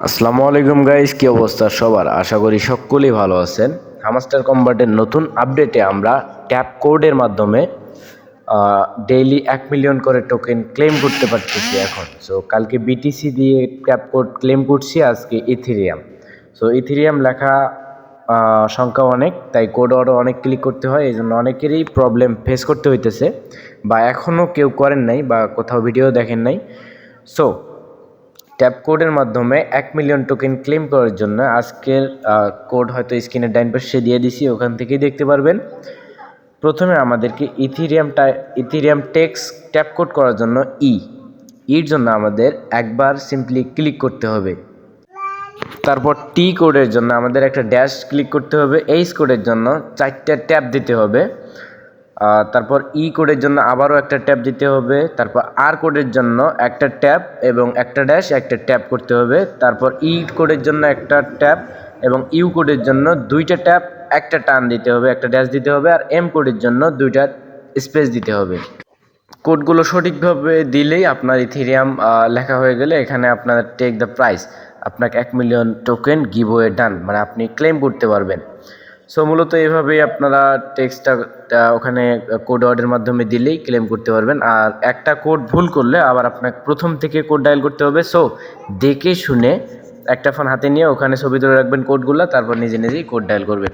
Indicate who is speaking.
Speaker 1: আসসালামু আলাইকুম গাইস, কি অবস্থা সবার? আশা করি সকলেই ভালো আছেন। হামাস্টার কম্বাটের নতুন আপডেটে আমরা ট্যাপ কোডের মাধ্যমে ডেইলি 1 মিলিয়ন করে টোকেন ক্লেম করতে পারতেছি এখন। সো কালকে বিটিসি দিয়ে ট্যাপ কোড ক্লেম করছি, আজকে ইথেরিয়াম। সো ইথেরিয়াম লেখা সংখ্যা অনেক, তাই কোড আরও অনেক ক্লিক করতে হয়, এই জন্য অনেকেরই প্রবলেম ফেস করতে হইতেছে, বা এখনও কেউ করেন নাই বা কোথাও ভিডিও দেখেন নাই। সো ট্যাপ কোডের মাধ্যমে 1 মিলিয়ন টোকেন ক্লেম করার জন্য আজকের কোড হয়তো স্ক্রিনের ডাইন পাশে দিয়ে দিছি, ওখান থেকেই দেখতে পারবেন। প্রথমে আমাদেরকে ইথেরিয়াম টেক্স ট্যাপ কোড করার জন্য এর জন্য আমাদের একবার সিম্পলি ক্লিক করতে হবে। তারপর টি কোডের জন্য আমাদের একটা ড্যাশ ক্লিক করতে হবে। এইচ কোডের জন্য 4টা ট্যাপ দিতে হবে। তারপর কোডের জন্য আবারও একটা ট্যাপ দিতে হবে। তারপর আর কোডের জন্য একটা ট্যাপ এবং একটা ড্যাশ, একটা ট্যাপ করতে হবে। তারপর কোডের জন্য একটা ট্যাপ এবং ইউ কোডের জন্য 2টা ট্যাপ, একটা টান দিতে হবে, একটা ড্যাশ দিতে হবে। আর এম কোডের জন্য 2টা স্পেস দিতে হবে। কোডগুলো সঠিকভাবে দিলেই আপনার ইথেরিয়াম লেখা হয়ে গেলে এখানে আপনার টেক দ্য প্রাইস, আপনাকে 1 মিলিয়ন টোকেন গিভওয়ে ডান, মানে আপনি ক্লেম করতে পারবেন। সো মূলত এইভাবেই আপনারা টেক্সটটা ওখানে কোড ওয়ার্ডের মাধ্যমে দিলেই ক্লেম করতে পারবেন। আর একটা কোড ভুল করলে আবার আপনাকে প্রথম থেকে কোড ডায়াল করতে হবে। সো দেখে শুনে একটা ফোন হাতে নিয়ে ওখানে ছবি তুলে রাখবেন কোডগুলো, তারপর নিজে নিজেই কোড ডায়াল করবেন।